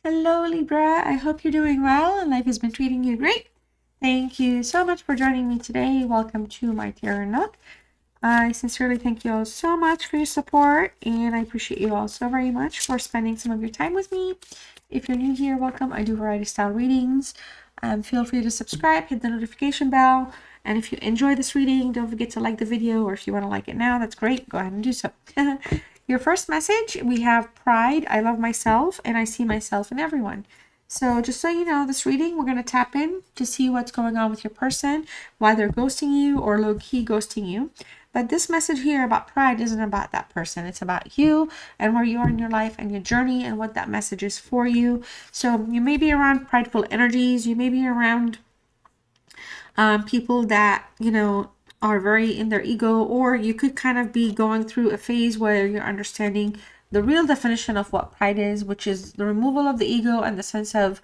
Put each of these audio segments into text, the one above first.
Hello, Libra. I hope you're doing well and life has been treating you great. Thank you so much for joining me today. Welcome to my tarot nook. I sincerely thank you all so much for your support, and I appreciate you all so very much for spending some of your time with me. If you're new here, welcome. I do variety style readings. Feel free to subscribe, hit the notification bell, and if you enjoy this reading, don't forget to like the video, or if you want to like it now, that's great. Go ahead and do so. Your first message, we have pride. I love myself and I see myself in everyone. So just so you know, this reading, we're going to tap in to see what's going on with your person, why they're ghosting you or low-key ghosting you. But this message here about pride isn't about that person. It's about you and where you are in your life and your journey and what that message is for you. So you may be around prideful energies. You may be around people that, are very in their ego, or you could kind of be going through a phase where you're understanding the real definition of what pride is, which is the removal of the ego and the sense of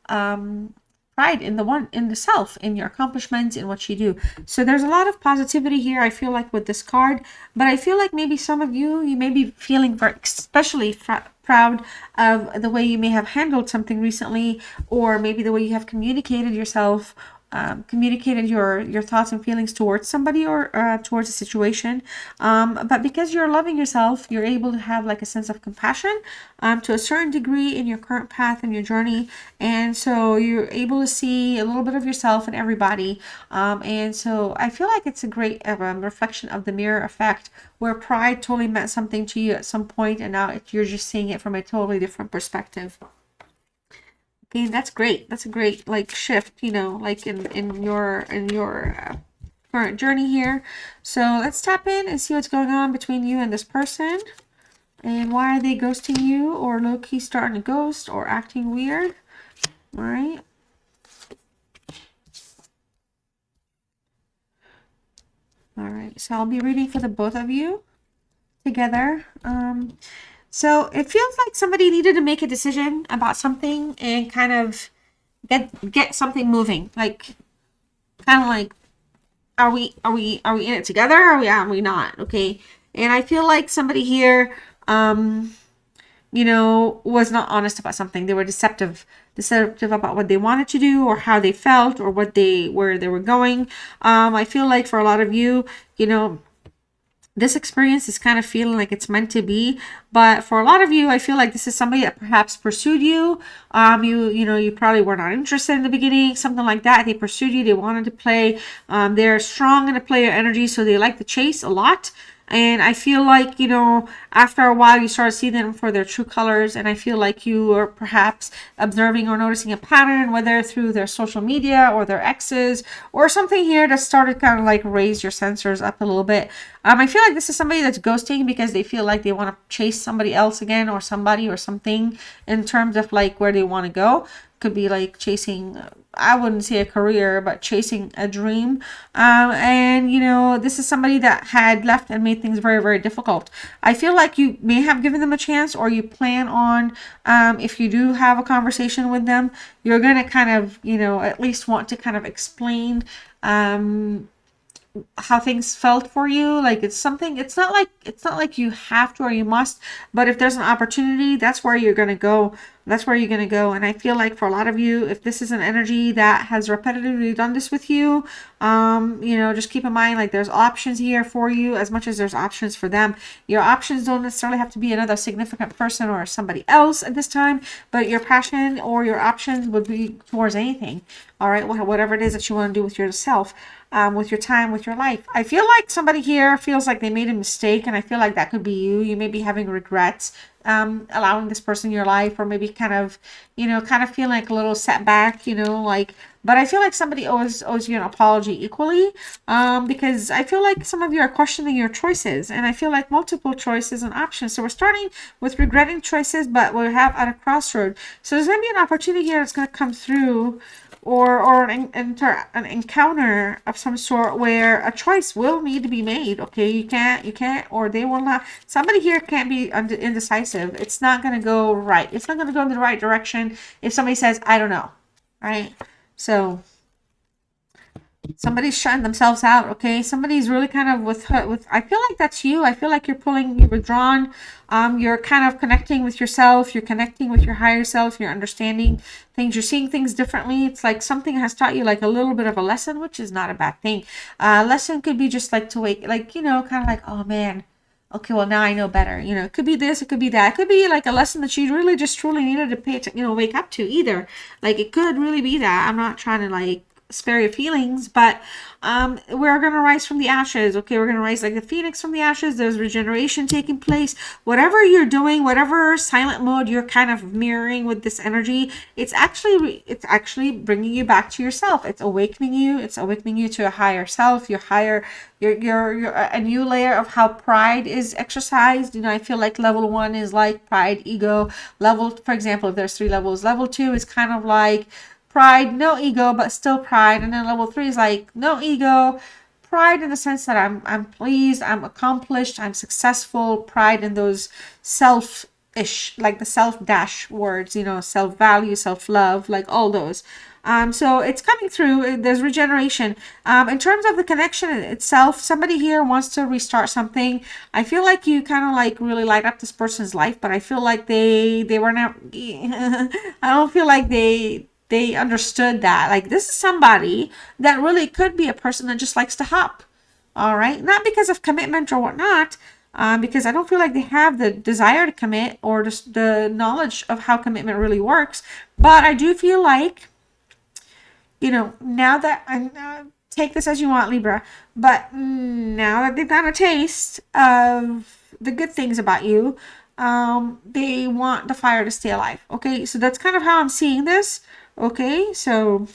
pride in the self, in your accomplishments, in what you do. So there's a lot of positivity here, I feel like, with this card, but I feel like maybe some of you may be feeling very especially proud of the way you may have handled something recently, or maybe the way you have communicated yourself, communicated your thoughts and feelings towards somebody or towards a situation, but because you're loving yourself, you're able to have like a sense of compassion to a certain degree in your current path and your journey, and so you're able to see a little bit of yourself in everybody, and so I feel like it's a great reflection of the mirror effect, where pride totally meant something to you at some point, and now you're just seeing it from a totally different perspective. Okay, that's great. That's a great like shift, like in your current journey here. So let's tap in and see what's going on between you and this person, and why are they ghosting you, or low-key starting to ghost, or acting weird. All right. All right. So I'll be reading for the both of you together. So it feels like somebody needed to make a decision about something and kind of get something moving, like kind of like, are we in it together, or are we not? Okay. And I feel like somebody here was not honest about something. They were deceptive about what they wanted to do, or how they felt, or where they were going. I feel like for a lot of you, this experience is kind of feeling like it's meant to be, but for a lot of you, I feel like this is somebody that perhaps pursued you. You probably were not interested in the beginning, something like that. They pursued you. They wanted to play. They're strong in the player energy, so they like to chase a lot. And I feel like, after a while, you start to see them for their true colors. And I feel like you are perhaps observing or noticing a pattern, whether through their social media or their exes, or something here that started kind of like raise your sensors up a little bit. I feel like this is somebody that's ghosting because they feel like they want to chase somebody else again, or somebody or something, in terms of like where they want to go. Could be like chasing, I wouldn't say a career, but chasing a dream. And this is somebody that had left and made things very, very difficult. I feel like you may have given them a chance, or you plan on, if you do have a conversation with them, you're going to kind of, at least want to kind of explain how things felt for you. Like it's not like you have to or you must, but if there's an opportunity, that's where you're going to go. And I feel like for a lot of you, if this is an energy that has repetitively done this with you, just keep in mind, like, there's options here for you as much as there's options for them. Your options don't necessarily have to be another significant person or somebody else at this time, but your passion or your options would be towards anything. All right, whatever it is that you want to do with yourself, with your time, with your life. I feel like somebody here feels like they made a mistake, and I feel like that could be you. You may be having regrets allowing this person in your life, or maybe kind of feeling like a little setback, but I feel like somebody owes you an apology equally, because I feel like some of you are questioning your choices, and I feel like multiple choices and options. So we're starting with regretting choices, but we have at a crossroad. So there's going to be an opportunity here that's going to come through, or an encounter of some sort, where a choice will need to be made. Okay, you can't, or they will not. Somebody here can't be indecisive. It's not going to go right. It's not going to go in the right direction if somebody says, I don't know. Right? So Somebody's shutting themselves out, okay? Somebody's really kind of with I feel like that's you. I feel like you're withdrawn. You're kind of connecting with yourself. You're connecting with your higher self. You're understanding things. You're seeing things differently. It's like something has taught you like a little bit of a lesson, which is not a bad thing. Lesson could be just like to wake, like, kind of like, oh man, okay, well now I know better. It could be this, it could be that. It could be like a lesson that you really just truly needed to wake up to either. Like it could really be that. I'm not trying to like spare your feelings, but we're gonna rise from the ashes. Okay, we're gonna rise like the phoenix from the ashes. There's regeneration taking place. Whatever you're doing, whatever silent mode you're kind of mirroring with this energy, it's actually bringing you back to yourself. It's awakening you. It's awakening you to a higher self, your a new layer of how pride is exercised. I feel like level 1 is like pride, ego. Level, for example, if there's 3 levels, level 2 is kind of like pride, no ego, but still pride. And then level 3 is like no ego, pride in the sense that I'm pleased, I'm accomplished, I'm successful. Pride in those self-ish, like the self-dash words, self-value, self-love, like all those. So it's coming through. There's regeneration. In terms of the connection itself, somebody here wants to restart something. I feel like you kind of like really light up this person's life, but I feel like they were not. I don't feel like they understood that. Like this is somebody that really could be a person that just likes to hop. All right, not because of commitment or whatnot. Because I don't feel like they have the desire to commit or just the knowledge of how commitment really works. But I do feel like now that take this as you want, Libra, but now that they've got a taste of the good things about you, they want the fire to stay alive. Okay, so that's kind of how I'm seeing this. Okay, so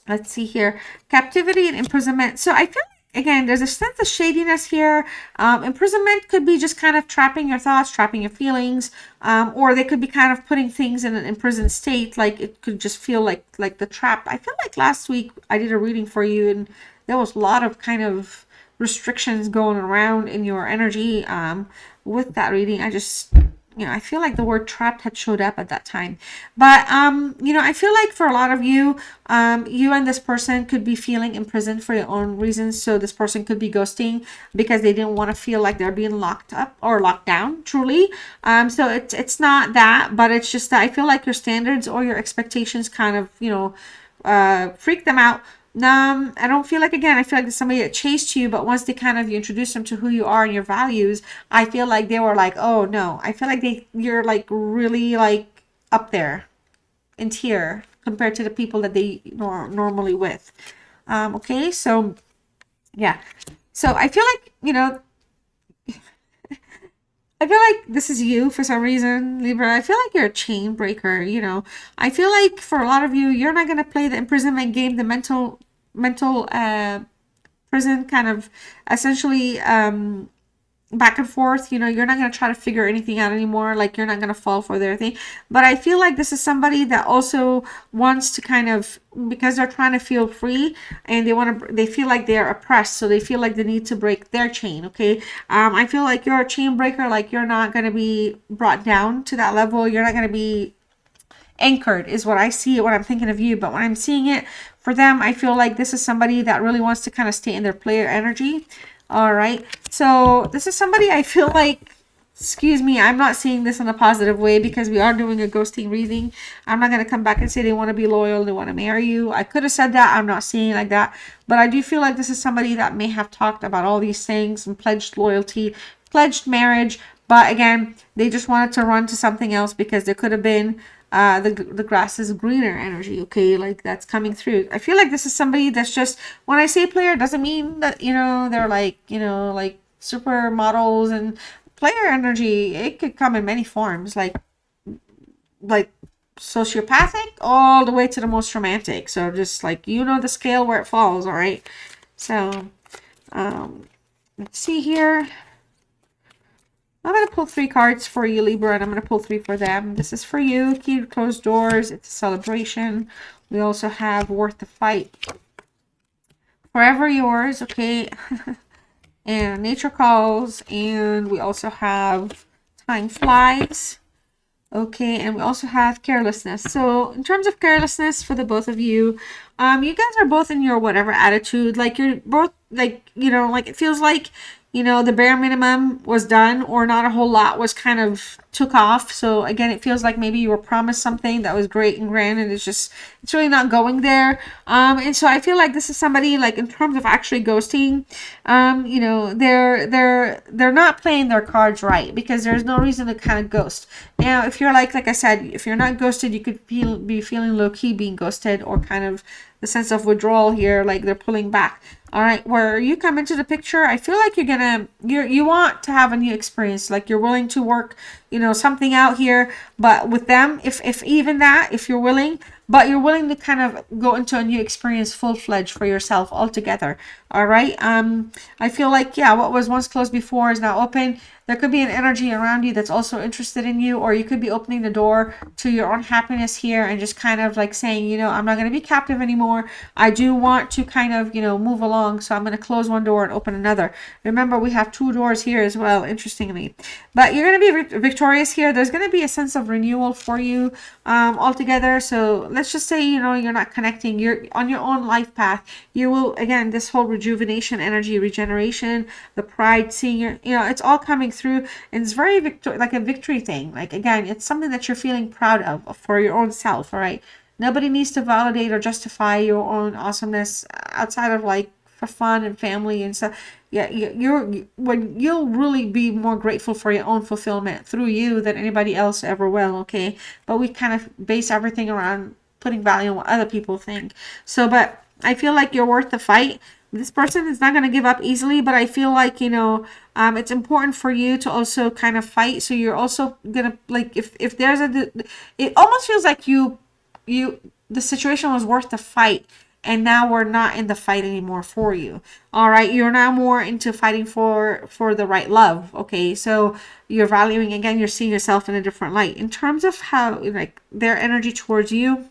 let's see here. Captivity and imprisonment. So I feel like, again, there's a sense of shadiness here. Imprisonment could be just kind of trapping your thoughts, trapping your feelings, or they could be kind of putting things in an imprisoned state. Like it could just feel like the trap. I feel like last week I did a reading for you and there was a lot of kind of restrictions going around in your energy with that reading. I feel like the word trapped had showed up at that time. But, I feel like for a lot of you, you and this person could be feeling imprisoned for your own reasons. So this person could be ghosting because they didn't want to feel like they're being locked up or locked down, truly. So it's not that, but it's just that I feel like your standards or your expectations kind of, freak them out. I don't feel like, again, I feel like there's somebody that chased you, but once you introduce them to who you are and your values, I feel like they were like, oh no, I feel like you're like really like up there in tier compared to the people that they normally with. Okay, so yeah, so I feel like, I feel like this is you for some reason, Libra. I feel like you're a chain breaker, I feel like for a lot of you, you're not going to play the imprisonment game, the mental prison kind of essentially back and forth. You're not going to try to figure anything out anymore. Like you're not going to fall for their thing. But I feel like this is somebody that also wants to kind of, because they're trying to feel free and they feel like they're oppressed. So they feel like they need to break their chain. Okay. I feel like you're a chain breaker. Like you're not going to be brought down to that level. You're not going to be anchored is what I see when I'm thinking of you. But when I'm seeing it for them, I feel like this is somebody that really wants to kind of stay in their player energy. All right. So this is somebody I feel like, excuse me, I'm not seeing this in a positive way because we are doing a ghosting reading. I'm not going to come back and say they want to be loyal, they want to marry you. I could have said that. I'm not seeing it like that. But I do feel like this is somebody that may have talked about all these things and pledged loyalty, pledged marriage. But again, they just wanted to run to something else because there could have been the grass is greener energy. Okay, like that's coming through. I feel like this is somebody that's just, when I say player, doesn't mean that they're like like supermodels and player energy. It could come in many forms, like sociopathic all the way to the most romantic. So just like the scale where it falls. All right. So let's see here. I'm going to pull 3 cards for you, Libra, and I'm going to pull 3 for them. This is for you. Key to closed doors. It's a celebration. We also have worth the fight. Forever yours, okay? And nature calls. And we also have time flies. Okay, and we also have carelessness. So in terms of carelessness for the both of you, you guys are both in your whatever attitude. Like you're both like, like it feels like, the bare minimum was done or not a whole lot was kind of took off. So again, it feels like maybe you were promised something that was great and grand and it's really not going there. And so I feel like this is somebody like in terms of actually ghosting, they're not playing their cards right because there's no reason to kind of ghost. Now, if you're like I said, if you're not ghosted, you could be feeling low key being ghosted or kind of the sense of withdrawal here, like they're pulling back. All right, where you come into the picture, I feel like you want to have a new experience, like you're willing to work, something out here. But with them, if even that, if you're willing, but you're willing to kind of go into a new experience full-fledged for yourself altogether. All right. I feel like, yeah, what was once closed before is now open. There could be an energy around you that's also interested in you, or you could be opening the door to your own happiness here and just kind of like saying, I'm not going to be captive anymore. I do want to kind of, move along. So I'm going to close one door and open another. Remember, we have two doors here as well, interestingly. But you're going to be victorious here. There's going to be a sense of renewal for you altogether. So let's just say, you're not connecting. You're on your own life path. You will, again, this whole rejuvenation energy, regeneration, the pride, seeing your, it's all coming through, and it's very like a victory thing. Like again, it's something that you're feeling proud of for your own self. All right, nobody needs to validate or justify your own awesomeness outside of like for fun and family and stuff. Yeah, you'll really be more grateful for your own fulfillment through you than anybody else ever will. Okay, but we kind of base everything around putting value on what other people think. So, but I feel like you're worth the fight. This person is not going to give up easily, but I feel like, it's important for you to also kind of fight. So you're also going to, like, if there's it almost feels like the situation was worth the fight. And now we're not in the fight anymore for you. All right. You're now more into fighting for the right love. Okay. So you're valuing, again, you're seeing yourself in a different light in terms of how, like, their energy towards you.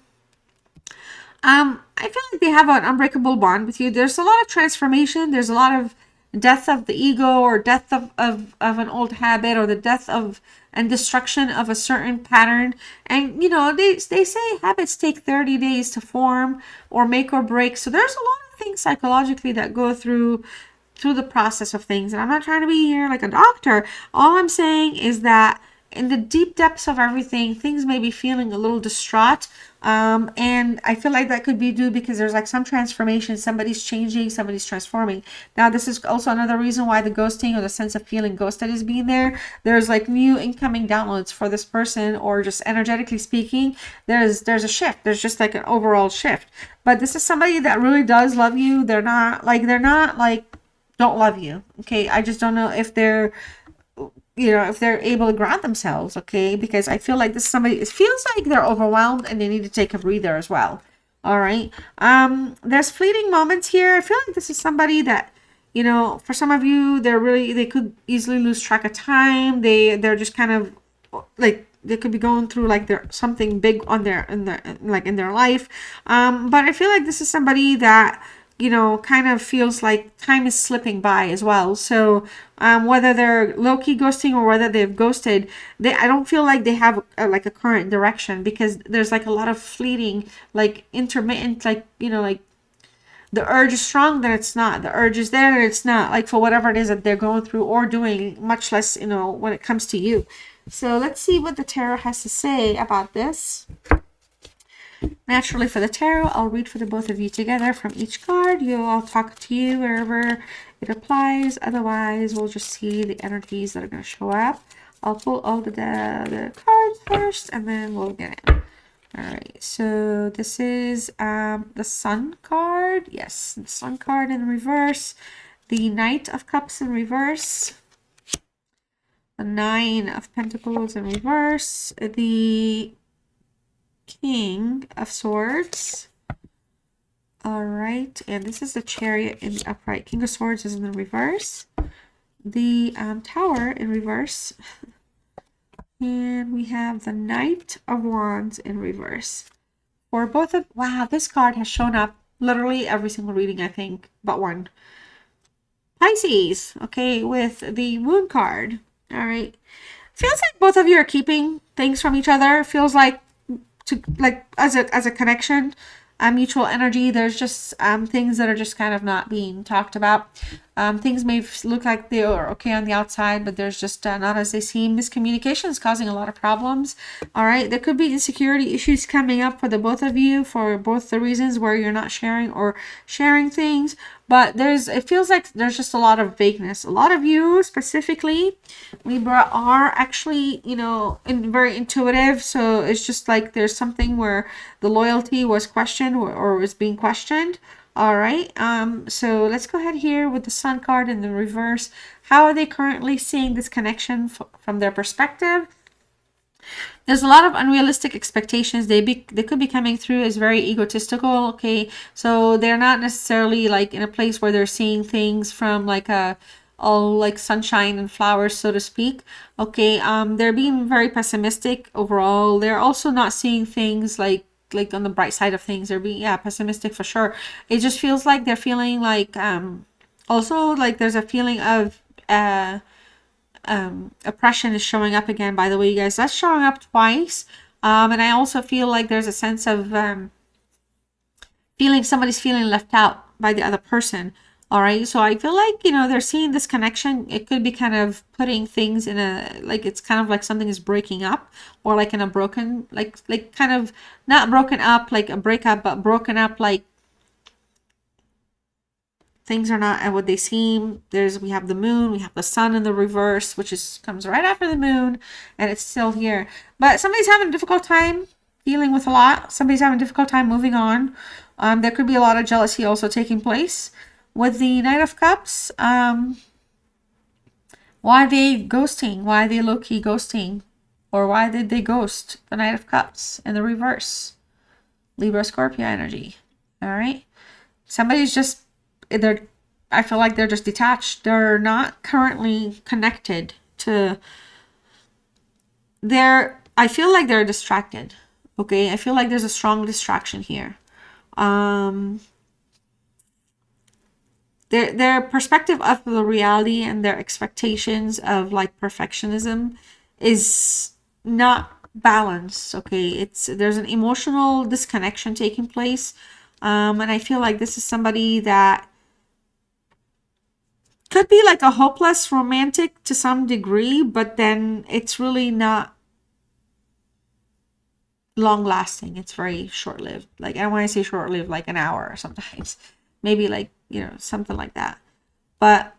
I feel like they have an unbreakable bond with you. There's a lot of transformation. There's a lot of death of the ego, or death of an old habit, or the death of and destruction of a certain pattern. And they say habits take 30 days to form or make or break. So there's a lot of things psychologically that go through the process of things. And I'm not trying to be here like a doctor. All I'm saying is that in the deep depths of everything, things may be feeling a little distraught. And I feel like that could be due because there's like some transformation. Somebody's changing, somebody's transforming. Now, this is also another reason why the ghosting or the sense of feeling ghosted is being there. There's like new incoming downloads for this person, or just energetically speaking, there's a shift. There's just like an overall shift. But this is somebody that really does love you. They're not like don't love you. Okay. I just don't know if they're if they're able to grant themselves, okay? Because I feel like this is somebody, it feels like they're overwhelmed and they need to take a breather as well. All right. There's fleeting moments here. I feel like this is somebody that, for some of you, they could easily lose track of time. They're just kind of like, they could be going through like something big in their life. But I feel like this is somebody that, kind of feels like time is slipping by as well. So whether they're low-key ghosting or whether they've ghosted, I don't feel like they have like a current direction, because there's like a lot of fleeting, like intermittent, like, like the urge is strong, then it's not. The urge is there, and it's not, like, for whatever it is that they're going through or doing, much less, when it comes to you. So let's see what the tarot has to say about this. Naturally, for the tarot, I'll read for the both of you together from each card. I'll talk to you wherever it applies. Otherwise, we'll just see the energies that are going to show up. I'll pull all the cards first, and then we'll get it. All right, so this is the Sun card. Yes, the Sun card in reverse. The Knight of Cups in reverse. The Nine of Pentacles in reverse. The King of Swords. All right, and this is the Chariot in the upright. King of Swords is in the reverse. The Tower in reverse. And we have the Knight of Wands in reverse. For both of, wow, this card has shown up literally every single reading, I think, but one. Pisces, okay, with the Moon card. All right. feels like both of you are keeping things from each other. Feels like as a connection, mutual energy. There's just things that are just kind of not being talked about. Things may look like they are okay on the outside, but there's just not as they seem. Miscommunication is causing a lot of problems. All right, there could be insecurity issues coming up for the both of you for both the reasons where you're not sharing or sharing things. But it feels like there's just a lot of vagueness. A lot of you specifically, Libra, are actually, very intuitive. So it's just like there's something where the loyalty was questioned or was being questioned. All right. So let's go ahead here with the Sun card in the reverse. How are they currently seeing this connection from their perspective? There's a lot of unrealistic expectations. They could be coming through as very egotistical. Okay, so they're not necessarily like in a place where they're seeing things from like all like sunshine and flowers, so to speak. Okay, they're being very pessimistic overall. They're also not seeing things like on the bright side of things. They're being pessimistic for sure. It just feels like they're feeling like also like there's a feeling of oppression is showing up again. By the way, you guys, that's showing up twice. And I also feel like there's a sense of somebody's feeling left out by the other person. All right, so I feel like they're seeing this connection. It could be kind of putting things in a like it's kind of like something is breaking up, or like in a broken like kind of not broken up like a breakup, but broken up like things are not what they seem. We have the moon, we have the sun in the reverse, which comes right after the moon, and it's still here. But somebody's having a difficult time dealing with a lot. Somebody's having a difficult time moving on. There could be a lot of jealousy also taking place. With the Knight of Cups, why are they ghosting? Why are they low-key ghosting? Or why did they ghost the Knight of Cups in the reverse? Libra Scorpio energy. All right. Somebody's just I feel like they're just detached. They're not currently connected to I feel like they're distracted. Okay, I feel like there's a strong distraction here. Their perspective of the reality and their expectations of like perfectionism is not balanced. Okay, there's an emotional disconnection taking place. And I feel like this is somebody that could be like a hopeless romantic to some degree, but then it's really not long lasting. It's very short lived. Like, I want to say short lived, like an hour sometimes, maybe like, something like that. But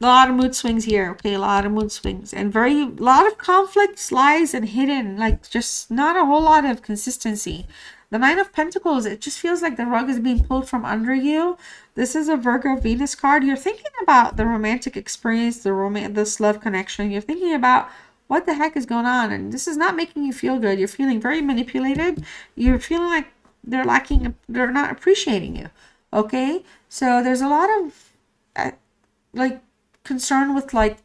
a lot of mood swings here. Okay, a lot of mood swings and a lot of conflicts, lies, and hidden, like just not a whole lot of consistency. The Nine of Pentacles, it just feels like the rug is being pulled from under you. This is a Virgo Venus card. You're thinking about the romantic experience, this love connection. You're thinking about what the heck is going on, and this is not making you feel good. You're feeling very manipulated. You're feeling like they're not appreciating you. Okay, so there's a lot of like concern with like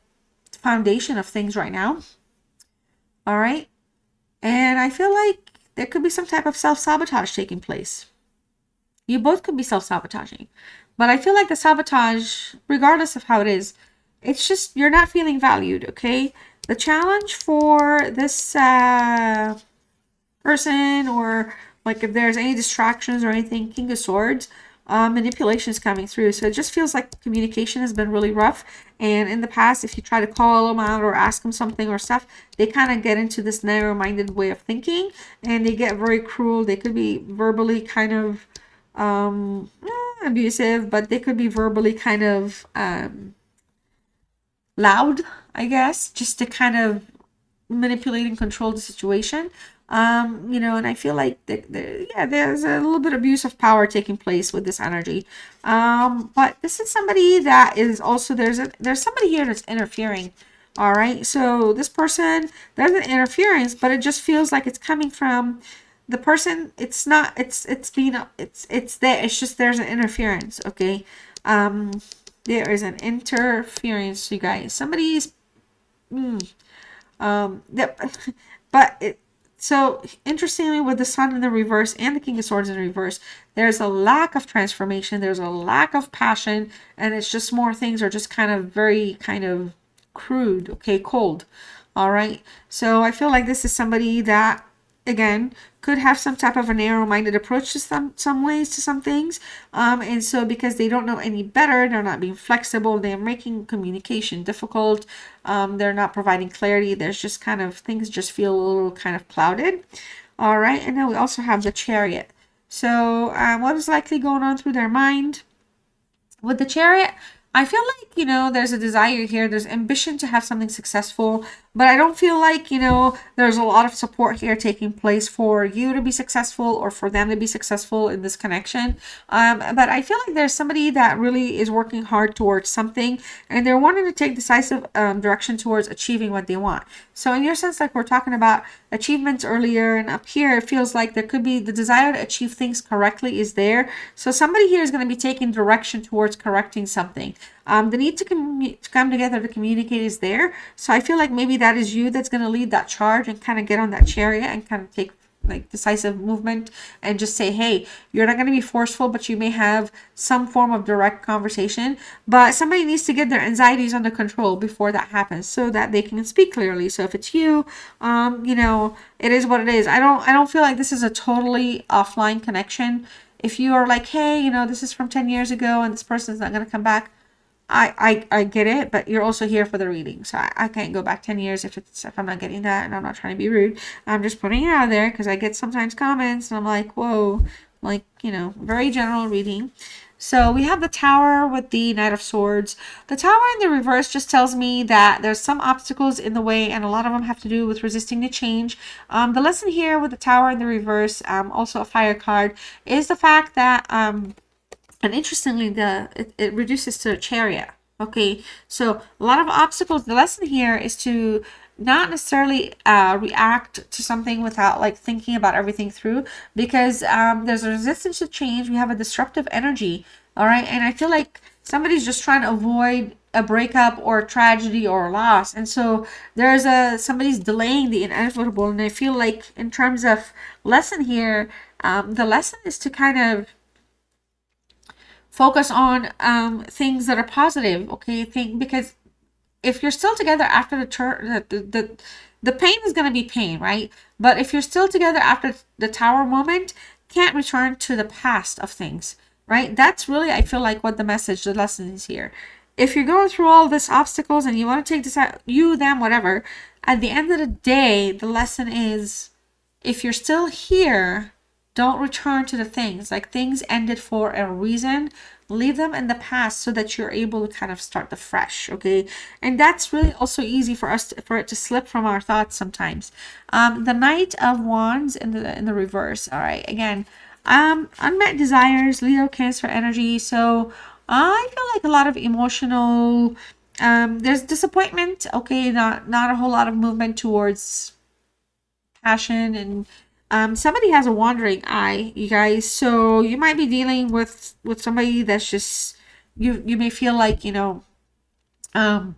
the foundation of things right now. All right, and I feel like there could be some type of self-sabotage taking place. You both could be self-sabotaging, but I feel like the sabotage, regardless of how it is, it's just you're not feeling valued. Okay, the challenge for this person, or like if there's any distractions or anything, King of Swords, manipulation is coming through. So it just feels like communication has been really rough. And in the past, if you try to call them out or ask them something or stuff, they kind of get into this narrow-minded way of thinking, and they get very cruel. They could be verbally kind of abusive, but they could be verbally kind of loud, I guess, just to kind of manipulate and control the situation. And I feel like there's a little bit of abuse of power taking place with this energy. But this is somebody that is also, there's somebody here that's interfering. All right, so this person, there's an interference, but it just feels like it's coming from the person. It's not, it's there, it's just there's an interference. Okay, there is an interference, you guys. Somebody's so interestingly, with the Sun in the reverse and the King of Swords in the reverse, there's a lack of transformation, there's a lack of passion, and it's just more things are just kind of very kind of crude, okay, cold. All right. So I feel like this is somebody that, again, could have some type of a narrow-minded approach to some ways, to some things. And so because they don't know any better, they're not being flexible, they're making communication difficult, they're not providing clarity. There's just kind of things just feel a little kind of clouded. All right. And then we also have the Chariot. So what is likely going on through their mind? With the Chariot, I feel like, there's a desire here. There's ambition to have something successful, but I don't feel like, there's a lot of support here taking place for you to be successful or for them to be successful in this connection. But I feel like there's somebody that really is working hard towards something, and they're wanting to take decisive direction towards achieving what they want. So in your sense, like we're talking about achievements earlier, and up here, it feels like there could be the desire to achieve things correctly is there. So somebody here is going to be taking direction towards correcting something. The need to come together to communicate is there. So I feel like maybe that is you that's going to lead that charge and kind of get on that chariot and kind of take like decisive movement and just say, hey, you're not going to be forceful, but you may have some form of direct conversation. But somebody needs to get their anxieties under control before that happens so that they can speak clearly. So if it's you, it is what it is. I don't feel like this is a totally offline connection. If you are like, hey, this is from 10 years ago and this person's not going to come back, I get it, but you're also here for the reading. So I can't go back 10 years if I'm not getting that, and I'm not trying to be rude. I'm just putting it out there because I get sometimes comments and I'm like, whoa, like, very general reading. So we have the Tower with the Knight of Swords. The Tower in the reverse just tells me that there's some obstacles in the way, and a lot of them have to do with resisting the change. The lesson here with the Tower in the reverse, also a fire card, is the fact that and interestingly, it reduces to a Chariot. Okay, so a lot of obstacles. The lesson here is to not necessarily react to something without like thinking about everything through, because there's a resistance to change. We have a disruptive energy. All right, and I feel like somebody's just trying to avoid a breakup or a tragedy or a loss, and so somebody's delaying the inevitable. And I feel like in terms of lesson here, the lesson is to kind of focus on things that are positive, okay? Because if you're still together after the pain is going to be pain, right? But if you're still together after the Tower moment, can't return to the past of things, right? That's really, I feel like, what the lesson is here. If you're going through all these obstacles and you want to take this out, you, them, whatever, at the end of the day, the lesson is, if you're still here, don't return to the things. Like, things ended for a reason. Leave them in the past so that you're able to kind of start afresh, okay? And that's really also easy for it to slip from our thoughts sometimes. The Knight of Wands in the reverse. All right, again, unmet desires, Leo, Cancer energy. So I feel like a lot of emotional. There's disappointment. Okay, not a whole lot of movement towards passion, and somebody has a wandering eye, you guys. So you might be dealing with somebody that's just, you may feel like, how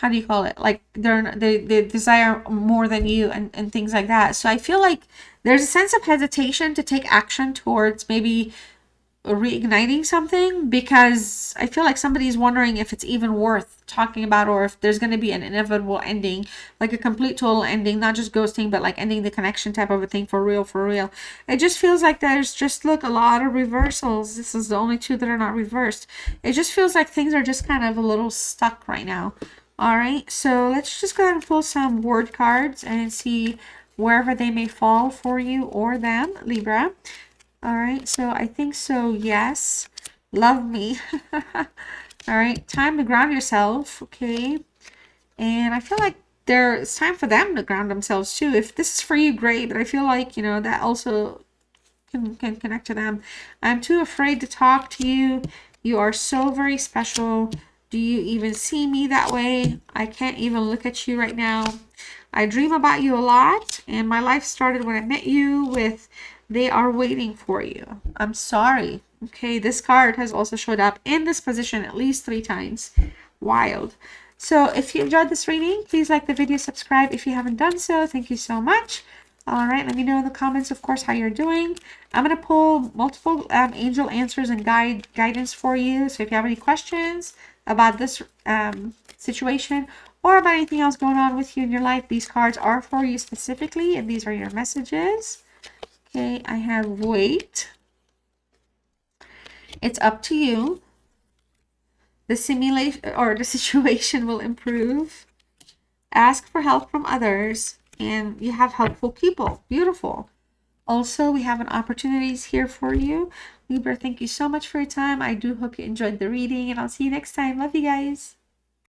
do you call it, like they desire more than you, and things like that. So I feel like there's a sense of hesitation to take action towards maybe reigniting something, because I feel like somebody's wondering if it's even worth talking about, or if there's going to be an inevitable ending, like a complete total ending, not just ghosting, but like ending the connection type of a thing for real. It just feels like there's just, look, a lot of reversals. This is the only two that are not reversed. It just feels like things are just kind of a little stuck right now. All right, so let's just go ahead and pull some word cards and see wherever they may fall for you or them, Libra. All right, so I think so, yes. Love me. All right, time to ground yourself, okay? And I feel like it's time for them to ground themselves too. If this is for you, great, but I feel like, that also can connect to them. I'm too afraid to talk to you. You are so very special. Do you even see me that way? I can't even look at you right now. I dream about you a lot, and my life started when I met you with they are waiting for you. I'm sorry. Okay, this card has also showed up in this position at least 3 times. Wild. So if you enjoyed this reading, please like the video, subscribe if you haven't done so. Thank you so much. All right, let me know in the comments, of course, how you're doing. I'm going to pull multiple angel answers and guidance for you. So if you have any questions about this situation, or about anything else going on with you in your life. These cards are for you specifically, and these are your messages. Okay, I have wait. It's up to you. The simulation or the situation will improve. Ask for help from others, and you have helpful people. Beautiful. Also, we have an opportunities here for you. Libra, thank you so much for your time. I do hope you enjoyed the reading, and I'll see you next time. Love you guys.